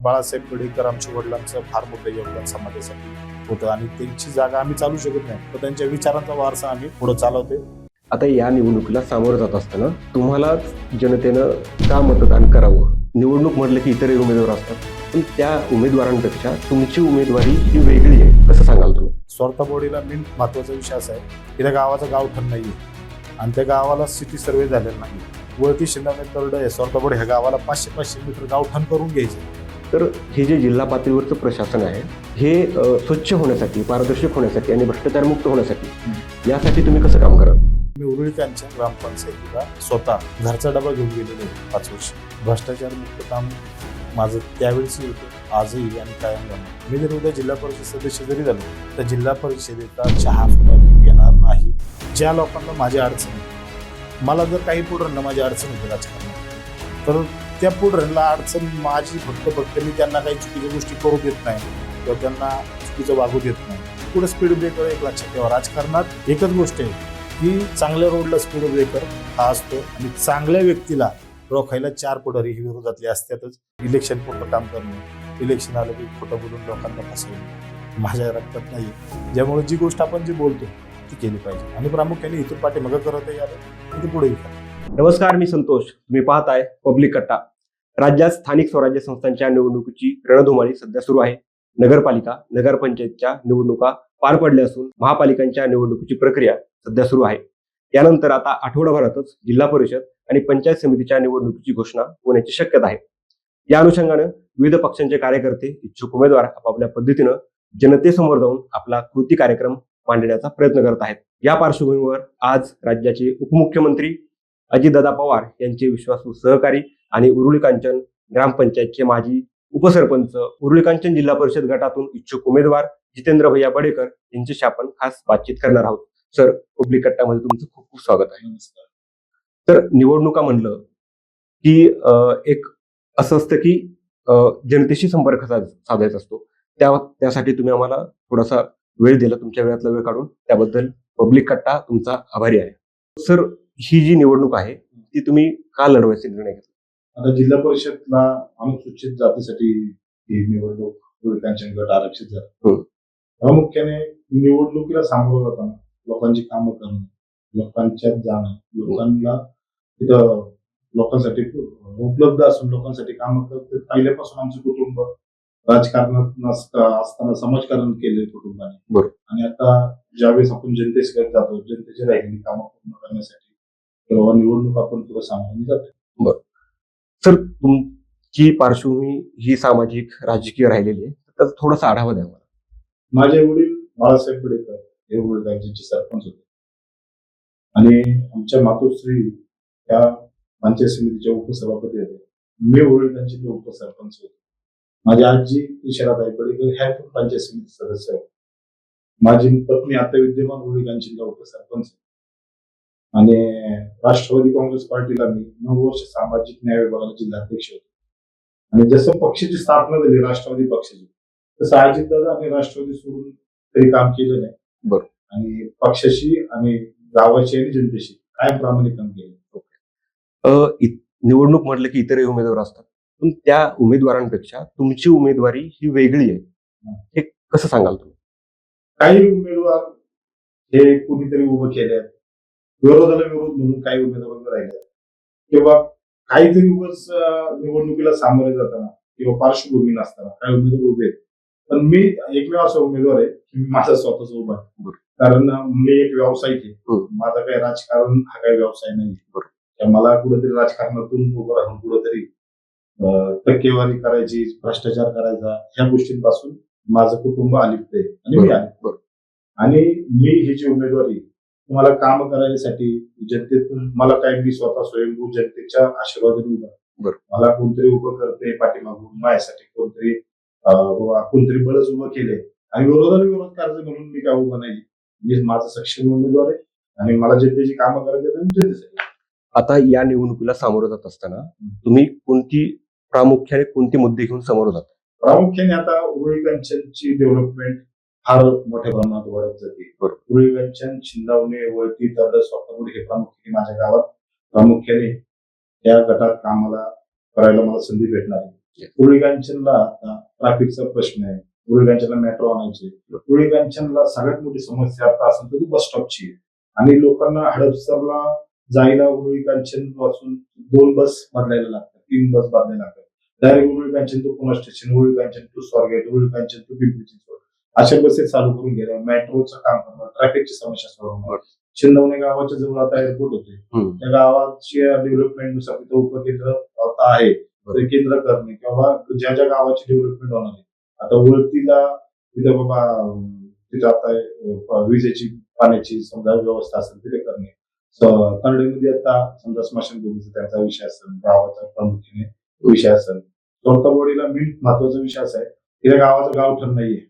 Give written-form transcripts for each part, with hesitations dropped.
बाळासाहेब पेढेकर आमच्या वडिलांचं फार मोठं योगदान समाजासाठी होतं आणि त्यांची जागा आम्ही चालू शकत नाही, तर त्यांच्या विचारांचा वारसा आम्ही पुढे चालवते. आता या निवडणुकीला सामोरं जात असताना तुम्हालाच जनतेनं का मतदान करावं? निवडणूक म्हटलं की इतरही उमेदवार असतात, पण त्या उमेदवारांपेक्षा तुमची उमेदवारी ही वेगळी आहे, कसं सांगाल तुम्ही? स्वर्थबोडीला मेन महत्वाचा विषय असा आहे की त्या गावाचं गावठण नाहीये आणि त्या गावाला सिटी सर्वे झालेला नाही. वळती शिंदाने तरड आहे स्वर्थबोड ह्या गावाला 500-500 मीटर गावठण करून घ्यायचं. तर हे जे जिल्हा पातळीवरचं प्रशासन आहे हे स्वच्छ होण्यासाठी, पारदर्शक होण्यासाठी आणि भ्रष्टाचारमुक्त होण्यासाठी यासाठी तुम्ही कसं काम कराल? मी उरुळीकांच्या ग्रामपंचायतीला स्वतः घरचा डबा घेऊन गेलेलो आहे 5 वर्ष. भ्रष्टाचार मुक्त काम माझं त्यावेळेसही होतं, आजही आणि कायम राहणार. मी जर उद्या जिल्हा परिषद सदस्य जरी झालो तर जिल्हा परिषदेचा चहा सुद्धा मी घेणार नाही. ज्या लोकांना माझी अडचण आहे, मला जर काही पुढऱ्यांना माझी अडचण होती राजकारणात, तर त्या पुढऱ्यांना अडचण माझी फक्त मी त्यांना काही चुकीच्या गोष्टी करू देत नाही किंवा त्यांना चुकीचं वागू देत नाही. पुढे स्पीड ब्रेकर एक लक्षात ठेवा, राजकारणात एकच गोष्ट आहे की चांगल्या रोडला स्पीड ब्रेकर हा असतो आणि चांगल्या व्यक्तीला रोखायला 4 पुढारी ही विरोधातले असतातच. इलेक्शन पुरतं काम करणं, इलेक्शन आलं की खोटं बोलून लोकांना फसवणं माझ्या रक्तात नाही. ज्यामुळे जी गोष्ट आपण जी बोलतो ती केली पाहिजे आणि प्रामुख्याने इथून पाठीमागं करत यावं, पुढे नमस्कार, मी संतोष. तुम्ही पाहताय पब्लिक कट्टा. राज्यात स्थानिक स्वराज्य संस्थांच्या निवडणुकीची रणधुमाळी सध्या सुरू आहे. नगरपालिका, नगरपंचायतच्या निवडणुका पार पडल्या असून महापालिकांच्या निवडणुकीची प्रक्रिया सध्या सुरू आहे. यानंतर आता आठवडाभरातच जिल्हा परिषद आणि पंचायत समितीच्या निवडणुकीची घोषणा होण्याची शक्यता आहे. या अनुषंगानं विविध पक्षांचे कार्यकर्ते, इच्छुक उमेदवार आपापल्या पद्धतीनं जनतेसमोर जाऊन आपला कृती कार्यक्रम मांडण्याचा प्रयत्न करत आहेत. या पार्श्वभूमीवर आज राज्याचे उपमुख्यमंत्री अजितदादा पवार यांचे विश्वासू सहकारी आणि उरुळी कांचन ग्रामपंचायतचे माजी उपसरपंच, उरुळी कांचन जिल्हा परिषद गटातून इच्छुक उमेदवार जितेंद्र भैया बडेकर यांच्याशी आपण खास बातचीत करणार आहोत. सर, पब्लिक कट्टामध्ये तुमचं खूप खूप स्वागत आहे. तर निवडणुका म्हणलं की एक असं असतं की जनतेशी संपर्क साधायचा असतो. त्यासाठी तुम्ही आम्हाला थोडासा वेळ दिला, तुमच्या वेळातला वेळ काढून, त्याबद्दल पब्लिक कट्टा तुमचा आभारी आहे. सर, ही जी निवडणूक आहे ती तुम्ही का लढवायचा निर्णय घेतला? आता जिल्हा परिषदला अनुसूचित जातीसाठी ही निवडणूक उरुळी गट आरक्षित झाला. प्रामुख्याने निवडणुकीला सामोरं जाताना लोकांची कामं करणं, लोकांच्यात जाणं, लोकांना तिथं लोकांसाठी उपलब्ध असून लोकांसाठी कामं करते. पहिल्यापासून आमचं कुटुंब राजकारणात असताना समाजकारण केले कुटुंबाने आणि आता ज्यावेळेस आपण जनतेकडे जातो, जनतेची राहिलेली कामं पूर्ण करण्यासाठी तेव्हा निवडणूक आपण पुढे सामावून जातो. सर, तुमची पार्श्वभूमी ही सामाजिक राजकीय राहिलेली आहे, त्याचा थोडासा आढावा द्या मला. माझे वडील बाळासाहेब पेढेकर हे उरुळी सरपंच होते आणि आमच्या मातोश्री त्या पंचायत समितीच्या उपसभापती होते. मी उरुळी उपसरपंच होते. माझी आजी इशाराताई पेढेकर ह्या पण पंचायत समिती सदस्य होते. माझी पत्नी आता विद्यमान उरुळी उपसरपंच आणि राष्ट्रवादी काँग्रेस पार्टीला मी 9 वर्ष सामाजिक न्याय विभागाला जिल्हाध्यक्ष होतो. आणि जसं पक्षाची स्थापना झाली राष्ट्रवादी पक्षाची, तसं अजितदादा आणि राष्ट्रवादी सोडून काही काम केलं नाही. आणि पक्षाशी आणि गावाशी आणि जनतेशी कायम प्रामाणिक काम केलं. निवडणूक म्हटलं की इतरही उमेदवार असतात, पण त्या उमेदवारांपेक्षा तुमची उमेदवारी ही वेगळी आहे, हे कसं सांगाल तुम्ही? काही उमेदवार हे कुणीतरी उभं केले, विरोधाला विरोध म्हणून काही उमेदवार राहिले किंवा काहीतरी उगाच निवडणुकीला सामोरे जाताना किंवा पार्श्वभूमी नसताना काही उमेदवार उभे आहेत. पण मी एकमेव असा उमेदवार आहे की मी माझा स्वतःच उभा आहे. कारण मी एक व्यावसायिक आहे. माझा काही राजकारण हा काही व्यवसाय नाही. मला कुठेतरी राजकारणातून उभं राहून कुठेतरी टक्केवारी करायची, भ्रष्टाचार करायचा, ह्या गोष्टींपासून माझं कुटुंब अलिप्त आहे आणि मी अलिप्त. आणि मी ही जी उमेदवारी तुम्हाला काम करायसाठी जनतेतून मला काय, मी स्वतः स्वयंभू जनतेच्या आशीर्वादाने उभा. मला कोणतरी उभं करते पाठीमागून, माझ्यासाठी कोणतरी बळच उभं केले आणि विरोधाला विरोध करायचं म्हणून मी काय उभं नाही. मी माझा सक्षम उमेदवार आहे आणि मला जनतेची कामं करायची जनतेसाठी. आता या निवडणुकीला सामोरं जात असताना तुम्ही प्रामुख्याने कोणते मुद्दे घेऊन समोर जाता? प्रामुख्याने आता उरुळी कांचनची डेव्हलपमेंट फार मोठ्या प्रमाणात वाढत जाते. उरुळी कांचन, छिंदावणे, वळती, तरड, स्वप्नपूर हे प्रामुख्याने माझ्या गावात प्रामुख्याने या गटात कामाला करायला मला संधी भेटणार आहे. उरुळी कांचनला आता ट्रॅफिकचा प्रश्न आहे. उरुळी कांचनला मेट्रो आणायची. उरुळी कांचनला सगळ्यात मोठी समस्या आता असेल तर ती बस स्टॉपची आहे. आणि लोकांना हडपसरला जायला उरुळी कांचन पासून 2 बस बदलायला लागतात, 3 बस बदलायला लागतात. Direct Uruli Kanchan to Pune station, Uruli Kanchan to Swargate, Uruli Kanchan to Pimpri Chinchwad अशा बसेस चालू करून गेल्या. मेट्रोचं काम करणार, ट्रॅफिकची समस्या सोडवणार. शिंदवणे गावाच्या जवळ आता एअरपोर्ट होते. त्या गावाची डेव्हलपमेंटनुसार तिथं उपकेंद्र आता आहे. तर केंद्र करणे किंवा ज्या ज्या गावाची डेव्हलपमेंट होणार आहे. आता वळतीला तिथं बाबा तिथं आता विजेची पाण्याची समजा व्यवस्था असेल तिथे करणे. तरडेमध्ये आता समजा स्मशानभूमीचा त्यांचा विषय असेल, गावाचा प्रामुख्याने विषय असेल. चौथावाडीला मेन महत्वाचा विषय असा आहे की त्या गावाचं गावठण नाहीये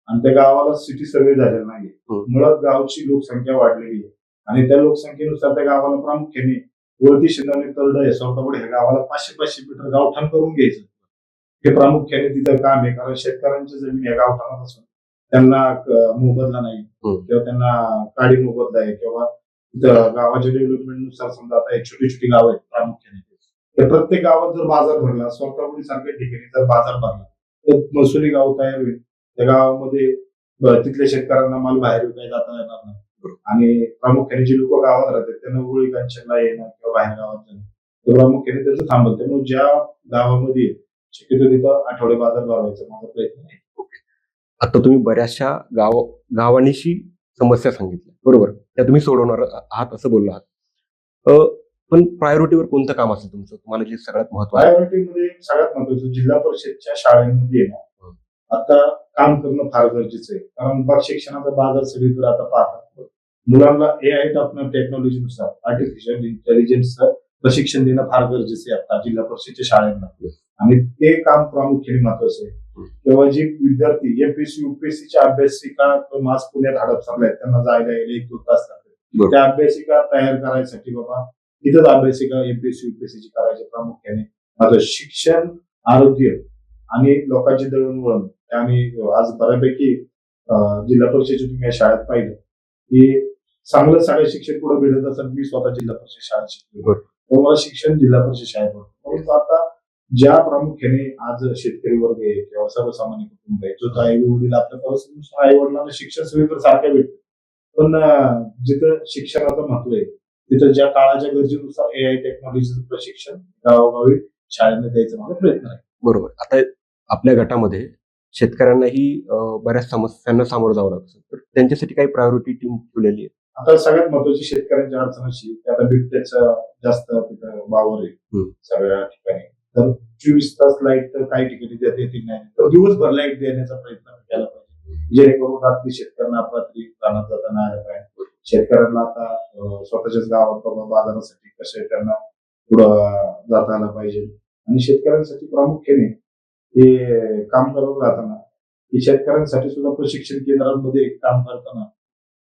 आणि त्या गावाला सिटी सर्वे झालेला नाहीये. मुळात गावची लोकसंख्या वाढलेली आहे आणि त्या लोकसंख्येनुसार त्या गावाला प्रामुख्याने वरती शिंदवणे तरड आहे स्वतःपुढे ह्या गावाला 500 मीटर गावठाण करून घ्यायचं. हे प्रामुख्याने तिथं काम आहे कारण शेतकऱ्यांच्या जमीन या गावठाणात असून त्यांना मोबदला नाही किंवा त्यांना काडी मोबदला आहे किंवा तिथं गावाच्या डेव्हलपमेंटनुसार समजा आता एक छोटी छोटी गाव आहेत प्रामुख्याने तर प्रत्येक गावात जर बाजार भरला स्वतःपुढे सारख्या ठिकाणी जर बाजार भरला तर महसुली गाव तयार होईल. त्या गावामध्ये तिथल्या शेतकऱ्यांना माल बाहेर विकायला जाता येणार नाही. आणि प्रामुख्याने जी लोक गावात राहतात त्यांना उरुळी कांचनला येणं किंवा बाहेर गावात जाणं तर प्रामुख्याने त्याचं थांबल. त्यामुळे ज्या गावामध्ये शक्यतो तिथं आठवडे बाजार भरवायचा माझा प्रयत्न आहे. आता तुम्ही बऱ्याचशा गावांनीशी समस्या सांगितल्या बरोबर, त्या तुम्ही सोडवणार आहात असं बोलला आहात. पण प्रायोरिटीवर कोणतं काम असेल तुमचं, तुम्हाला जे सगळ्यात महत्वाचं? प्रायोरिटीमध्ये सगळ्यात महत्वाचं जिल्हा परिषदच्या शाळांमध्ये ना आता काम करणं फार गरजेचं आहे कारण शिक्षणाचा बाजार सगळीकडे आता पाहतात. मुलांना AI टेक्नॉलॉजीनुसार आर्टिफिशियल इंटेलिजन्सचं प्रशिक्षण देणं फार गरजेचं आहे आता जिल्हा परिषदच्या शाळांना. आणि ते काम प्रामुख्याने महत्वाचं आहे. तेव्हा जे विद्यार्थी MPSC UPSCच्या अभ्यासिका मास पुण्यात हडपसरला आहेत त्यांना जायला यायला 1-2 तास लागतात. त्या अभ्यासिका तयार करायसाठी बाबा तिथंच अभ्यासिका MPSC UPSCची करायचे प्रामुख्याने. माझं शिक्षण, आरोग्य आणि लोकांची दळणवळण आणि आज बऱ्यापैकी जिल्हा परिषदेच्या तुम्ही या शाळेत पाहिलं की चांगलं सगळं शिक्षण पुढे भेटत असं मी स्वतः जिल्हा परिषद शाळेत शिकलो. मला शिक्षण जिल्हा परिषद शाळेत होतं. परंतु आता ज्या प्रामुख्याने आज शेतकरी वर्ग आहे किंवा सर्वसामान्य कुटुंब आहे जो आई वडील आपल्या परिस्थितीनुसार आई वडिलांना शिक्षण सगळीकडे सारख्या भेटतं. पण जिथं शिक्षणाचं महत्व आहे तिथं ज्या काळाच्या गरजेनुसार AI टेक्नॉलॉजीचं प्रशिक्षण गावोगावी शाळेने द्यायचा माझा प्रयत्न आहे. बरोबर. आता आपल्या गटामध्ये शेतकऱ्यांनाही बऱ्याच समस्यांना सामोरं जावं लागतं तर त्यांच्यासाठी काही प्रायोरिटी टीम ठेवलेली आहे? आता सगळ्यात महत्वाची शेतकऱ्यांच्या अडचण अशी की आता बिबट्याचा जास्त तिथं वावर आहे सगळ्या ठिकाणी. तर 24 तास लाईट तर काही ठिकाणी देता येतील नाही तर दिवसभर लाईट देण्याचा प्रयत्न केला पाहिजे जेणेकरून रात्री शेतकऱ्यांना अपरात्री रानात जाताना आलं पाहिजे. शेतकऱ्यांना आता स्वतःच्याच गावात बाजारासाठी कसे त्यांना पुढं जाता आलं पाहिजे. आणि शेतकऱ्यांसाठी प्रामुख्याने हे काम करत राहताना की शेतकऱ्यांसाठी सुद्धा प्रशिक्षण केंद्रांमध्ये काम करताना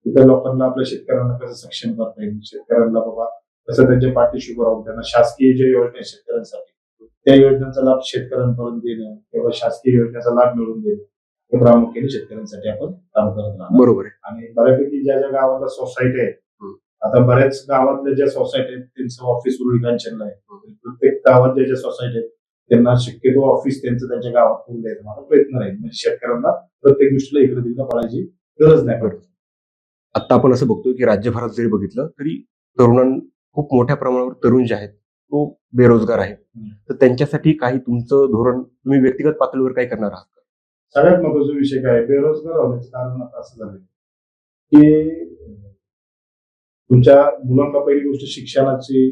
तिथं लोकांना आपल्या शेतकऱ्यांना कसं सक्षम करता येईल, शेतकऱ्यांना बाबा कसं त्यांच्या पाठीशी उभं राहून त्यांना शासकीय ज्या योजना आहेत शेतकऱ्यांसाठी त्या योजनेचा लाभ शेतकऱ्यांपर्यंत देणं किंवा शासकीय योजनेचा लाभ मिळवून देणं हे प्रामुख्याने शेतकऱ्यांसाठी आपण काम करत राहणार. बरोबर आहे. आणि बऱ्यापैकी ज्या ज्या गावाला सोसायटी आहेत आता बऱ्याच गावातल्या ज्या सोसायटी आहेत त्यांचं ऑफिस उरुळी कांचनला आहे. प्रत्येक गावात ज्या ज्या सोसायटी आहेत त्यांना शक्यतो ऑफिस त्यांचं त्यांच्या गावात करून द्यायचा माझा प्रयत्न राहील. म्हणजे शेतकऱ्यांना प्रत्येक गोष्टीला इकडे तिकडे पडायची गरज नाही पडत. आता आपण असं बघतोय की राज्यभरात जरी बघितलं तरी खूप मोठ्या प्रमाणावर तरुण जे आहेत तो बेरोजगार आहे. तर त्यांच्यासाठी काही तुमचं धोरण तुम्ही व्यक्तिगत पातळीवर काय करणार आहात? सगळ्यात महत्वाचा विषय काय बेरोजगार होण्याचं कारण आता असं झालं की तुमच्या मुलांना पहिली गोष्ट शिक्षणाची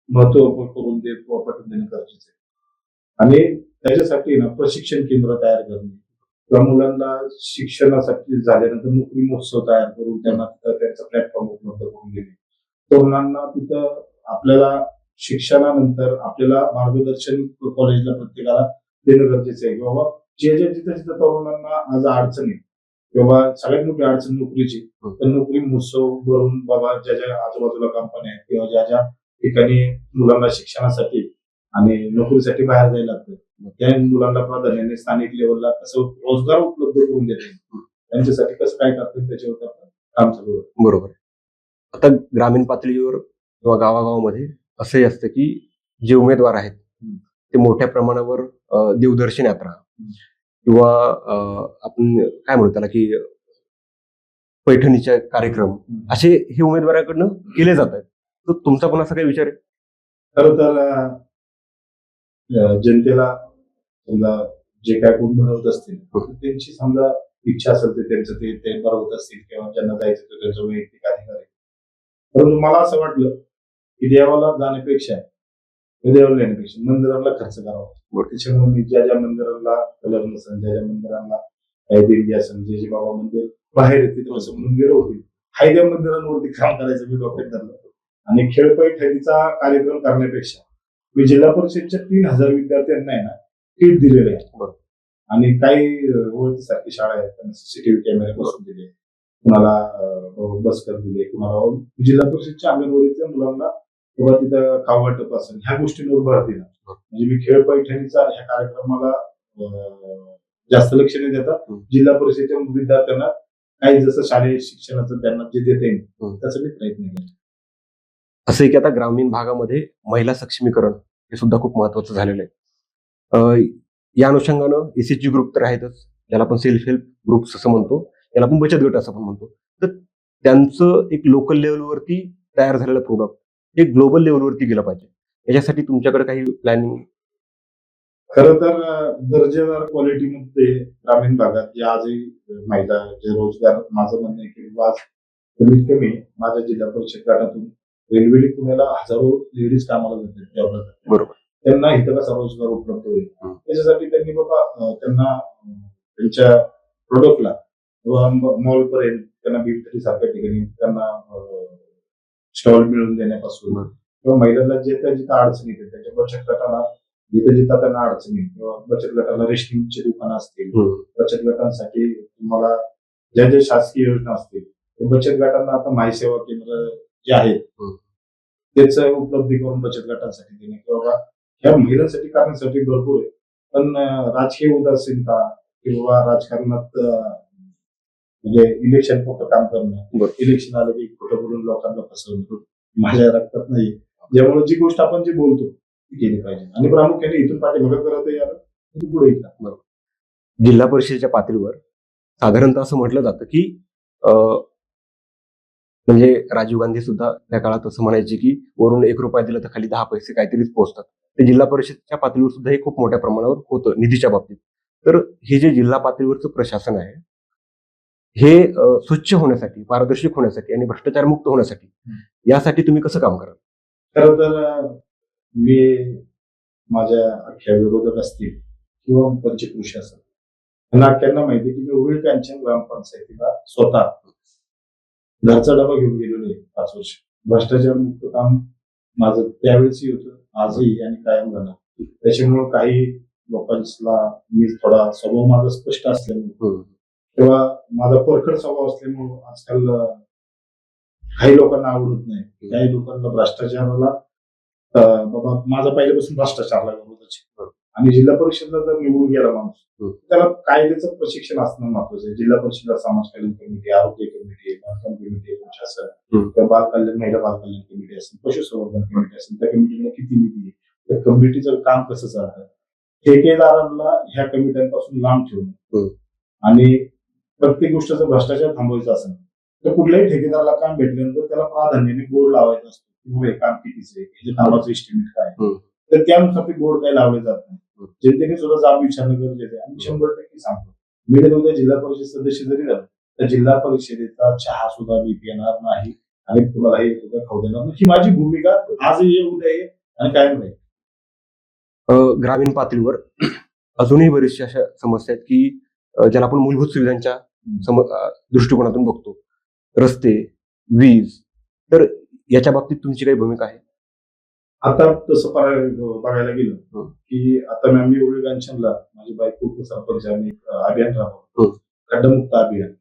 महत्व करून पटवून देणं गरजेचं आहे. आणि त्याच्यासाठी ना प्रशिक्षण केंद्र तयार करणे किंवा मुलांना शिक्षणासाठी झाल्यानंतर नोकरी महोत्सव तयार करून त्यांना तिथं त्यांचा प्लॅटफॉर्म उपलब्ध करून देणे. तरुणांना तिथं आपल्याला शिक्षणानंतर आपल्याला मार्गदर्शन कॉलेजला प्रत्येकाला देणं गरजेचं आहे किंवा जे जे जिथं जिथं तरुणांना आज अडचण आहे किंवा सगळ्यात मोठी अडचण नोकरीची तर नोकरी महोत्सव भरून बाबा ज्या ज्या आजूबाजूला कंपन्या आहेत किंवा ज्या ज्या ठिकाणी मुलांना शिक्षणासाठी आणि नोकरीसाठी बाहेर जायला लागतं त्या मुलांना प्राधान्याने स्थानिक लेवलला कसं रोजगार उपलब्ध करून देते त्यांच्यासाठी कसं काय करतात त्याच्यावर आपण काम चालू आहे. बरोबर. आता ग्रामीण पातळीवर किंवा गावागावामध्ये असंही असतं की जे उमेदवार आहेत ते मोठ्या प्रमाणावर देवदर्शन यात्रा किंवा आपण काय म्हणू त्याला की पैठणीचे कार्यक्रम असे हे उमेदवाराकडनं केले जात आहेत. तर तुमचा पण असा काही विचार आहे? खरं तर जनतेला समजा जे काय कोण बनवत असतील तर त्यांची समजा इच्छा असेल ते त्यांचं ते बनवत असतील किंवा ज्यांना जायचं ते त्यांचा वैयक्तिक अधिकार आहे. परंतु मला असं वाटलं की देवाला जाण्यापेक्षा देवाला येण्यापेक्षा मंदिराला खर्च करावा. त्याच्यामुळे मी ज्या ज्या मंदिराला कलर नसेल, ज्या ज्या मंदिरांना काही देणगी असेल, जे जे बाबा मंदिर बाहेर येते तसं मंदिरं होती, हाय त्या मंदिरांवरती काम करायचं मी डोक्यात धरलं. आणि खेळपैठणीचा कार्यक्रम करण्यापेक्षा मी जिल्हा परिषदच्या 3,000 विद्यार्थ्यांना आहे ना किट दिलेले आहे. आणि काही ओळखीसारखी शाळा आहेत त्यांना सीसीटीव्ही कॅमेरे बसवून दिले, कुणाला बसकर दिले, कुणाला जिल्हा परिषदच्या अंगणवाडीच्या मुलांना किंवा तिथं खाऊ वाटप असेल ह्या गोष्टींवर भर दिला. म्हणजे मी खेळ पैठणीचा ह्या कार्यक्रमाला जास्त लक्ष न देता जिल्हा परिषदेच्या विद्यार्थ्यांना काही जसं शालेय शिक्षणाचं त्यांना जे देता येईल त्याचा मी प्रयत्न केला. असं आहे की आता ग्रामीण भागामध्ये महिला सक्षमीकरण हे सुद्धा खूप महत्वाचं झालेलं आहे. या अनुषंगानं एसएचजी ग्रुप तर आहेतच, ज्याला आपण सेल्फ हेल्प ग्रुप्स असं म्हणतो, याला आपण बचत गट असं पण म्हणतो. तर त्यांचं एक लोकल लेवलवरती तयार झालेलं प्रोडक्ट एक ग्लोबल लेवलवरती गेलं पाहिजे. याच्यासाठी तुमच्याकडे काही प्लॅनिंग? खरं तर दर्जेदार क्वालिटीमध्ये ग्रामीण भागात जे आजही महिला जे रोजगार, माझं म्हणणं आहे की आज कमीत कमी माझ्या जिल्हा परिषद गटातून रेल्वेने पुण्याला हजारो लेडीज कामाला जातात. बरोबर. त्यांना इथं कसा रोजगार उपलब्ध होईल त्याच्यासाठी त्यांनी बाबा त्यांना त्यांच्या प्रोडक्टला मॉल पर्यंत त्यांना बीट सारख्या ठिकाणी त्यांना स्टॉल मिळवून देण्यापासून किंवा महिलांना जिथं अडचणी येते त्याच्या बचत गटाला जिथं त्यांना अडचणी किंवा बचत गटाला रेशनिंगची दुकानं असतील, बचत गटांसाठी तुम्हाला ज्या ज्या शासकीय योजना असतील ते बचत गटांना आता माही सेवा केंद्र जे आहेत त्याच उपलब्धी करून बचत गटांसाठी देणे किंवा ह्या महिलांसाठी करण्यासाठी भरपूर आहे. पण राजकीय उदासीनता किंवा राजकारणात म्हणजे इलेक्शन फक्त काम करणं, इलेक्शन आलं की खोटं बोलून लोकांना फसवणं माझ्या रक्तात नाही. ज्यामुळे जी गोष्ट आपण जी बोलतो ती केली पाहिजे आणि प्रामुख्याने इथून पाठीमागे करत यार पुढे येतात. जिल्हा परिषदेच्या पातळीवर साधारणतः असं म्हटलं जातं की म्हणजे राजीव गांधी सुद्धा त्या काळात असं म्हणायचे की वरून 1 रुपया दिला तर खाली 10 पैसे काहीतरीच पोहोचतात. ते जिल्हा परिषदेच्या पातळीवर सुद्धा हे खूप मोठ्या प्रमाणावर होतं निधीच्या बाबतीत. तर हे जे जिल्हा पातळीवरचं प्रशासन आहे हे स्वच्छ होण्यासाठी, पारदर्शक होण्यासाठी आणि भ्रष्टाचार मुक्त होण्यासाठी यासाठी तुम्ही कसं काम कराल? खरं तर मी माझ्या अख्ख्या विरोधक असतील किंवा पंचकृषी असेल त्यांना अख्यांना माहिती की मी उरळी कांचन ग्रामपंचायतीला स्वतः घरचा डबा घेऊन गेलेलो आहे 5 वर्ष. भ्रष्टाचार मुक्त काम माझं त्यावेळेसही होतं, आजही आणि कायम राहणार. त्याच्यामुळं काही लोकांना मी थोडा स्वभाव माझा स्पष्ट असल्यामुळे किंवा माझा परखड स्वभाव असल्यामुळं आजकाल काही लोकांना आवडत नाही, काही लोकांना भ्रष्टाचाराला बाबा माझा पहिल्यापासून भ्रष्टाचारला विरोधाची. आणि जिल्हा परिषदला जर निवडून गेला माणूस त्याला कायद्याचं प्रशिक्षण असणं महत्वाचं आहे. जिल्हा परिषदला समाज कल्याण कमिटी, आरोग्य कमिटी, बांधकाम कमिटी असेल किंवा बाल कल्याण, महिला बाल कल्याण कमिटी असेल, पशुसंवर्धन कमिटी असेल, त्या कमिटीला किती निधी आहे, त्या कमिटीचं काम कसं चालतं, ठेकेदारांना ह्या कमिट्यांपासून लांब ठेवणं आणि प्रत्येक गोष्ट जर भ्रष्टाचार थांबवायचा असेल तर कुठल्याही ठेकेदाराला काम भेटल्यानंतर त्याला प्राधान्याने बोर्ड लावायचा असतो की हे काम कितीच आहे, हे कामाचं एस्टिमेट काय, तर त्यानुसार ते बोर्ड काही लावले जात नाही. जनतेने सुद्धा जाब विचारणं गरजेचं आहे. आणि 100% सांगतो मी जर उद्या जिल्हा परिषद सदस्य जरी झालं तर जिल्हा परिषदेचा चहा सुद्धा मी पिणार नाही आणि तुम्हाला हे सुद्धा खाऊ देणार नाही. ही माझी भूमिका आजही ये, उद्या ये आणि कायम राहील. ग्रामीण पातळीवर अजूनही बरीचशा अशा समस्या आहेत की ज्याला आपण मूलभूत सुविधांच्या दृष्टिकोनातून बघतो, रस्ते, वीज, तर याच्या बाबतीत तुमची काही भूमिका आहे? आता तसं बघायला गेलं की आता मी उरळी कांचनला माझी बायको सरपंच आम्ही अभियान राबवतो, खड्डामुक्त अभियान.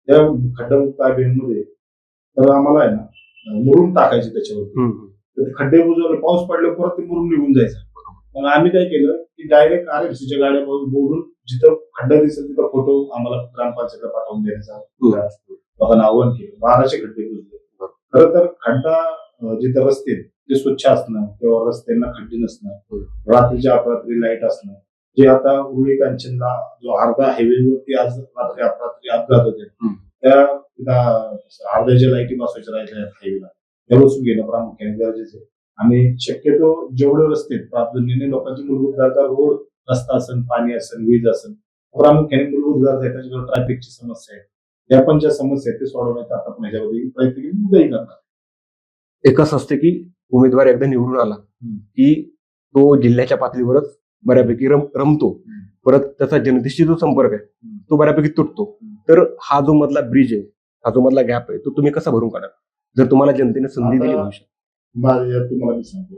त्या खड्डामुक्त अभियानमध्ये तर आम्हाला आहे ना मुरुम टाकायचे त्याच्यावरती, खड्डे बुजवले, पाऊस पडल्यावर परत ते मुरुम निघून जायचं. मग आम्ही काय केलं की डायरेक्ट आरएफसीच्या गाड्या बोलून जिथं खड्डा दिसेल तिथं फोटो आम्हाला ग्रामपंचायतला पाठवून द्यायचा लोकांना आव्हान केलं. 1200 खड्डे बुजले. खरं तर खड्डा जिथे रस्ते आहेत, ते स्वच्छ असणं किंवा रस्त्यांना खड्डे नसणं, रात्रीच्या अपरात्री लाईट असणं, जे आता उरुळी कांचनला जो अर्धा हायवेवरती आज रात्री अपरात्री अपघात होते, त्या अर्ध्याच्या लाईटी बसवायच्या राहिल्या हायवेला, त्या बसून घेणं प्रामुख्याने गरजेचं आहे. आणि शक्यतो जेवढे रस्ते आहेत, प्राधान्याने लोकांची मूलभूत गरजा, रोड, रस्ता असेल, पाणी असेल, वीज असेल, प्रामुख्याने मूलभूत गरजा आहेत. त्याच्यावर ट्रॅफिकची समस्या आहे, त्या पण ज्या समस्या आहेत ते सोडवण्याचा आता ह्याच्यामध्ये प्रयत्न केले, उद्याही करणार. एक असं असते की उमेदवार एकदा निवडून आला की तो जिल्ह्याच्या पातळीवरच बऱ्यापैकी रमतो, परत त्याचा जनतेशी जो संपर्क आहे तो बऱ्यापैकी तुटतो. तर हा जो मधला ब्रिज आहे, हा जो मधला गॅप आहे, तो तुम्ही कसा भरून काढाल जर तुम्हाला जनतेने संधी दिली भविष्यात? माझ्या तुम्हाला मी सांगतो,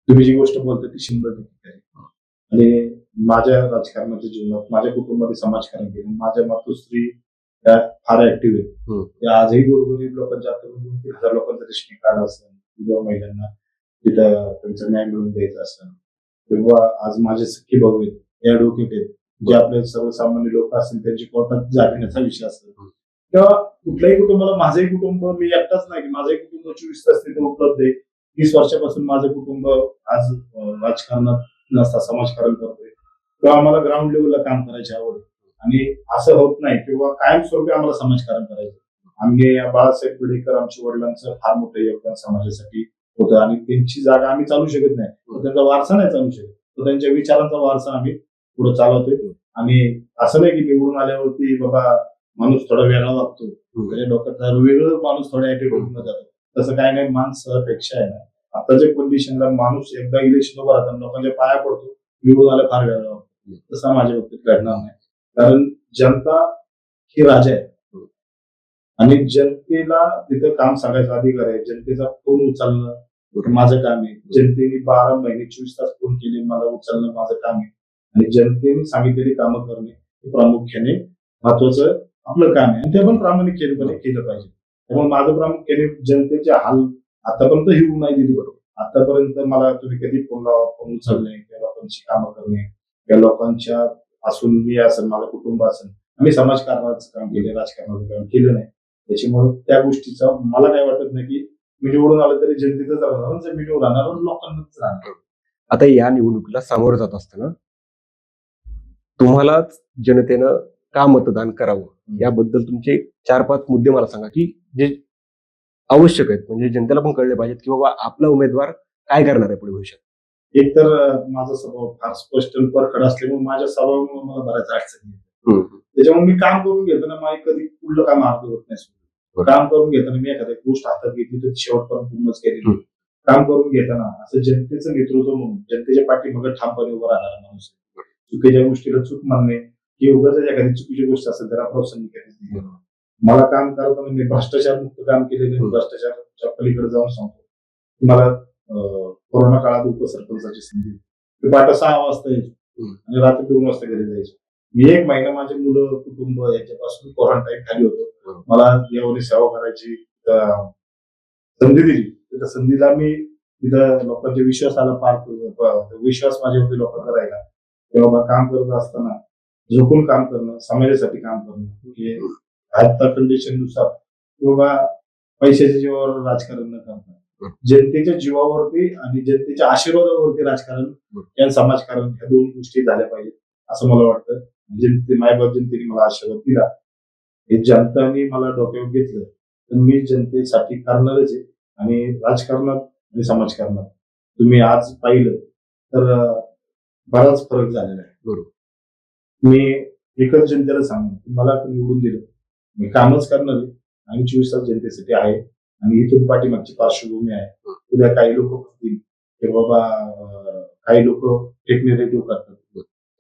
तुम्ही जी गोष्ट बोलता ती 100% आहे. आणि माझ्या राजकारणाच्या जीवनात, माझ्या कुटुंबामध्ये समाजकारण केलं, माझ्या मातोश्री त्या फार ऍक्टिव्ह आहेत. त्या आजही गोरगरीब लोकांच्या आता 2,000 लोकांचं रेशनिंग कार्ड असेल, विधवा महिलांना तिथं त्यांचा न्याय मिळवून द्यायचा असेल, किंवा आज माझे सख्खे भाऊ आहेत, ऍडव्होकेट आहेत, जे आपले सर्वसामान्य लोक असतील त्यांची कोर्टात जाण्याचा विषय असेल, किंवा कुठल्याही कुटुंबाला, माझंही कुटुंब, मी एकटाच नाही की माझंही कुटुंब 24 तास तिथे उपलब्ध आहे. 30 वर्षापासून माझं कुटुंब आज राजकारणात नसता समाजकारण करतोय, किंवा आम्हाला ग्राउंड लेवलला काम करायची आवड आहे. आणि असं होत नाही किंवा कायमस्वरूपी आम्हाला समाजकारण करायचं. आम्ही बाळासाहेब पेडणेकर, आमच्या वडिलांचं फार मोठं योगदान समाजासाठी होतं, आणि त्यांची जागा आम्ही चालू शकत नाही, त्यांचा वारसा नाही चालू शकत, तर त्यांच्या विचारांचा वारसा आम्ही पुढे चालवतोय. आणि असं नाही की निवडून आल्यावरती बाबा माणूस थोडा वेगळा वागतो, त्याच्या डोक्यात वेगळं माणूस थोड्या ऍटिट्यूड न जातो, तसं काय नाही. माणसापेक्षा आहे ना, आताच्या कंडिशनला माणूस एकदा इलेक्शन उभा राहताना लोकांच्या पाया पडतो, निवडून आला फार वेगळा वागतो, तसा माझ्या बाबतीत घडणार नाही. कारण जनता ही राजा आहे, आणि जनतेला तिथं काम सांगायचा अधिकार आहे. जनतेचा फोन उचलणं माझं काम आहे. जनतेने 12 महिने 24 तास फोन केले, मला उचलणं माझं काम आहे. आणि जनतेने सांगितलेली कामं करणे हे प्रामुख्याने महत्वाचं आपलं काम आहे, आणि ते पण प्रामाणिकपणे केलं पाहिजे. त्यामुळे माझं प्रामुख्याने जनतेचे हाल आतापर्यंत ही नाही दिली. बरोबर, आतापर्यंत मला तुम्ही कधी फोन उचलणे, किंवा लोकांची कामं करणे, किंवा लोकांच्या असून मी असेल, माझं कुटुंब असेल, आम्ही समाजकारणाचं काम केले, राजकारणाचं काम केलं नाही. त्याच्यामुळे त्या गोष्टीचा मला काय वाटत नाही की मी निवडून आलं तरी जनतेतच राहणार, जर मी निवडून राहणार लोकांनाच राहणार. आता या निवडणुकीला सामोरं जात असताना तुम्हालाच जनतेनं का मतदान करावं याबद्दल तुमचे 4-5 मुद्दे मला सांगा की जे आवश्यक आहेत, म्हणजे जनतेला पण कळले पाहिजेत की बाबा आपला उमेदवार काय करणार आहे पुढे भविष्यात. एक तर माझा स्वभाव फार स्पष्ट आणि परखड असल्यामुळे माझ्या स्वभावामुळे मला बऱ्याच अडचणी येतात. त्याच्यामुळे मी काम करून घेताना माझी कधी कुठलं काम अर्ध होत नाही. काम करून घेताना मी एखादी गोष्ट हातात घेतली तर शेवटपर्यंत पूर्णच केलेली. काम करून घेताना असं जनतेचं नेतृत्व म्हणून जनतेच्या पाठीमागे ठामपणे उभं राहणारा माणूस आहे. चुकीच्या गोष्टीला चूक मानणे, की उगाच एखादी चुकीची गोष्ट असेल त्याला प्रोत्साहन कधीच नाही. मला काम करताना मी भ्रष्टाचार मुक्त काम केलेलं, भ्रष्टाचाराच्या पलीकडे जाऊन सांगतो. मला कोरोना काळात उपसरपंचाची संधी, पाठ 6 वाजता यायचो आणि रात्री 2 वाजता घरी जायचो. मी 1 महिना माझे मुलं, कुटुंब यांच्यापासून क्वारंटाईन खाली होतो. मला देवाने सेवा करायची संधी दिली. त्या संधीला मी तिथं लोकांच्या विश्वासाला विश्वास माझ्यावरती लोकांना राहिला. तेव्हा काम करत असताना झोपून काम करणं, समाजासाठी काम करणं, हे आता कंडिशन नुसार किंवा पैशाच्या जीवावर राजकारण न करता जनतेच्या जीवावरती आणि जनतेच्या आशीर्वादावरती राजकारण आणि समाजकारण ह्या 2 गोष्टी झाल्या पाहिजेत असं मला वाटतं. मायबाप जनतेने मला आशीर्वाद दिला, हे जनताने मला डोक्यावर घेतलं, तर मी जनतेसाठी करणारच आहे. आणि राजकारणात आणि समाजकारणात तुम्ही आज पाहिलं तर बराच फरक झालेला आहे. बरोबर, मी एकच जनतेला सांगू की मला निवडून दिलं, मी कामच करणार आहे आणि 24 तास जनतेसाठी आहे. आणि इथून पाठीमागची पार्श्वभूमी आहे. उद्या काही लोक म्हणतील की बाबा, काही लोक फेक नेरेटिव्ह करतात,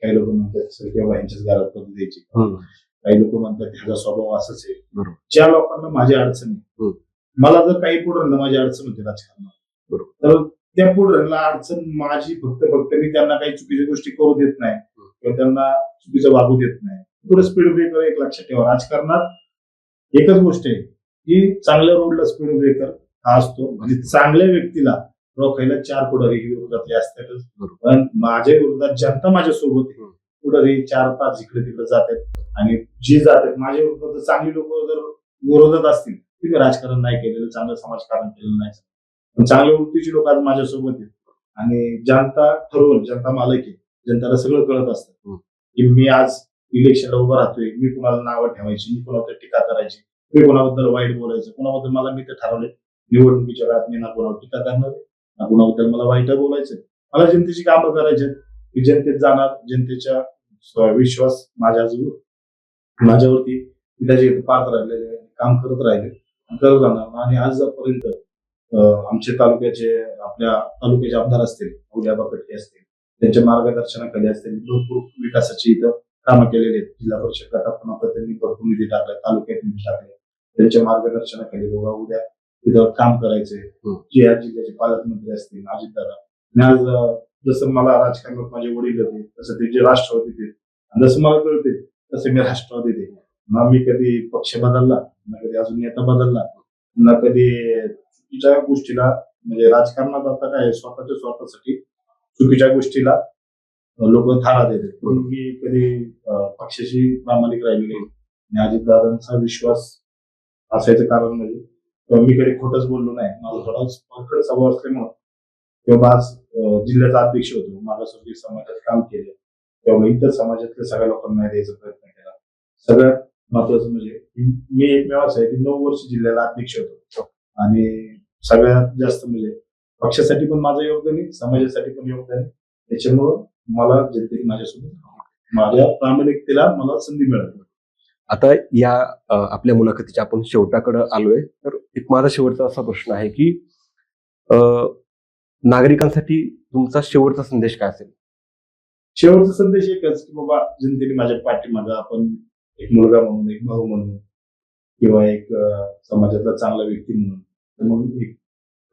काही लोक म्हणतात सर किंवा यांच्याच घरात पद्धत द्यायची, काही लोक म्हणतात ह्याचा स्वभाव असाच आहे. ज्या लोकांना माझी अडचण आहे, मला जर काही पुढे माझी अडचण होती राजकारणात, तर त्या पुढे अडचण माझी फक्त मी त्यांना काही चुकीच्या गोष्टी करू देत नाही किंवा त्यांना चुकीचं वागू देत नाही. पुढे स्पीड ब्रेकर एक लक्षात ठेवा, राजकारणात एकच गोष्ट आहे की चांगल्या रोडला स्पीड ब्रेकर हा असतो. म्हणजे चांगल्या व्यक्तीला रोखायला 4 पुढारी विरोधातले असतातच, पण माझ्या विरोधात जनता माझ्या सोबत पुढारी 4-5 इकडे तिकडे जातात. आणि जी जातात माझ्या विरोधात चांगली लोक जर विरोधात असतील की मी राजकारण नाही केलेलं, चांगलं समाजकारण केलेलं नाही. पण चांगल्या वृत्तीची लोक आज माझ्यासोबत आहेत आणि जनता ठरवून, जनता मालक आहे, जनताला सगळं कळत असतं की मी आज इलेक्शनला उभं राहतोय, मी कुणाला नावं ठेवायची, मी कुणावर टीका करायची, मी कोणाबद्दल वाईट बोलायचं, कोणाबद्दल मला मी तर ठरवले निवडणुकीच्या वेळात मी ना कोणावर टीका करणार आहे, ना कुणाबद्दल मला वाईट बोलायचं. मला जनतेची कामं करायची, मी जनतेत जाणार, जनतेच्या विश्वास माझ्यावरती मी त्याचे पाहत राहिलेले, काम करत राहिले, करत राहणार. आणि आजपर्यंत आमचे आपल्या तालुक्याचे आमदार असतील, उद्याबा कटके असतील, त्यांच्या मार्गदर्शनाखाली असतील भरपूर विकासाची इथं कामं केलेली आहेत. जिल्हा परिषद गटातून त्यांनी भरपूर निधी टाकलाय, तालुक्यात निधी टाकले, त्यांच्या मार्गदर्शनाखाली बघा उद्या तिथं काम करायचंय. जे या जिल्ह्याचे पालकमंत्री असतील अजितदादा, मी आज जसं मला राजकारणात माझे वडील होते तसं ते जे राष्ट्रवादीत आहेत, आणि जसं मला कळते तसं मी राष्ट्रवादीत आहे. ना मी कधी पक्ष बदलला, ना कधी अजून नेता बदलला, ना कधी चुकीच्या गोष्टीला, म्हणजे राजकारणात आता काय स्वतःसाठी चुकीच्या गोष्टीला लोक थारा देतात. पण मी कधी पक्षाशी प्रामाणिक राहिलेले आणि अजितदादांचा विश्वास असायचं कारण म्हणजे मी कधी खोटंच बोललो नाही. माझा थोडा परखड स्वभाव असल्यामुळं किंवा आज जिल्ह्याचा अध्यक्ष होतो, मागासवर्गीय समाजात काम केलं, तेव्हा इतर समाजातल्या सगळ्या लोकांना न्याय द्यायचा प्रयत्न केला. सगळ्यात महत्वाचं म्हणजे मी एकमेव असं आहे की 9 वर्ष जिल्ह्याला अध्यक्ष होतो आणि सगळ्यात जास्त म्हणजे पक्षासाठी पण माझं योगदान आहे, समाजासाठी पण योगदान आहे. त्याच्यामुळं मला जनतेने माझ्यासोबत माझ्या प्रामाणिकतेला मला संधी मिळाली. आता या आपल्या मुलाखतीच्या आपण शेवटाकडे आलोय, तर एक माझा शेवटचा असा प्रश्न आहे की नागरिकांसाठी तुमचा शेवटचा संदेश काय असेल? शेवटचा संदेश एकच की बाबा जनतेने माझ्या पाठीमागं, आपण एक मुलगा म्हणून, एक भाऊ म्हणून किंवा एक समाजातला चांगला व्यक्ती म्हणून, तर मग एक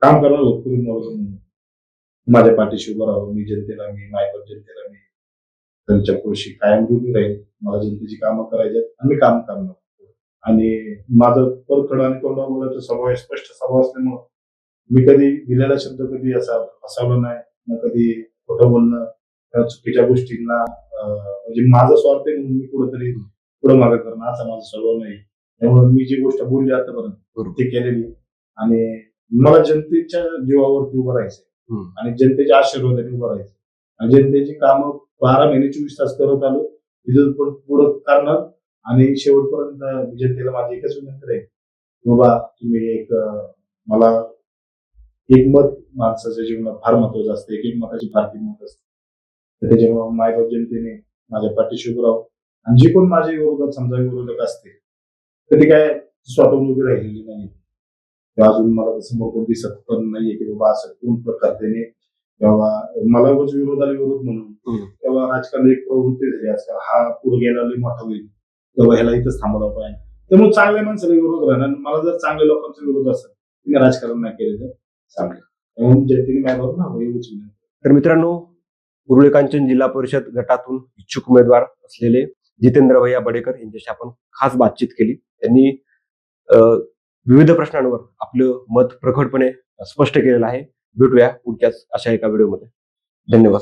काम करायला होत म्हणून माझ्या पाठीशी उभं राहावं. मी मायबाप जनतेला मी त्यांच्या पुढशी कायम उभी राहील. मला जनतेची कामं करायची आणि मी काम करणार. आणि माझं परखड आणि तोंडावर बोलायचा स्वभाव, स्पष्ट स्वभाव असल्यामुळं मी कधी दिलेला शब्द कधी असा फसवला नाही, ना कधी खोटं बोलणं, चुकीच्या गोष्टींना म्हणजे माझा स्वार्थ म्हणून मी कुठेतरी पुढं मागं करणं असा माझा स्वभाव नाही. त्यामुळे मी जी गोष्ट बोलली आतापर्यंत ते केलेली आणि मला जनतेच्या जीवावरती उभं राहायचंय आणि जनतेच्या आशीर्वादाने उभं राहायचं आणि जनतेची कामं 12 महिने 24 तास करत आलो, तिथून पुढं करणार. आणि शेवटपर्यंत जनतेला माझी एकच विनंती आहे, बाबा तुम्ही मला एक मत माणसाच्या जीवनात फार महत्वाचं असतं, एक मताची फार किंमत असते. तर त्याच्यामुळे मायबाप जनतेने माझ्या पाठीशी उभं राहावं आणि जे कोण माझ्या विरोधात समजा विरोधक असते तर ते काय स्वतःहून उभी राहिलेली नाही. अजून मला समोर कोण दिसत पण नाहीये की बाबा असं कोण प्रकारने किंवा मला विरोधाला विरोध म्हणून तेव्हा राजकारण एक प्रवृत्ती झाली आजकाल, हा पुढे गेला मोठा होईल तेव्हा ह्याला इथंच थांबवला पाहिजे. त्यामुळे चांगल्या माणसाला विरोध राहणार. मला जर चांगल्या लोकांचा विरोध असेल मी राजकारण नाही केलं तर चांगलं, म्हणून जनतेने माझ्याबरोबर ना एवढीच विनंती. तर मित्रांनो, उरुळी कांचन जिल्हा परिषद गटातून इच्छुक उमेदवार असलेले जितेंद्र भैया बडेकर यांच्याशी आपण खास बातचीत केली. त्यांनी विविध प्रश्नांवर आपलं मत प्रखरपणे स्पष्ट केलेलं आहे. भेटूया पुढच्याच अशा एका व्हिडिओमध्ये. धन्यवाद.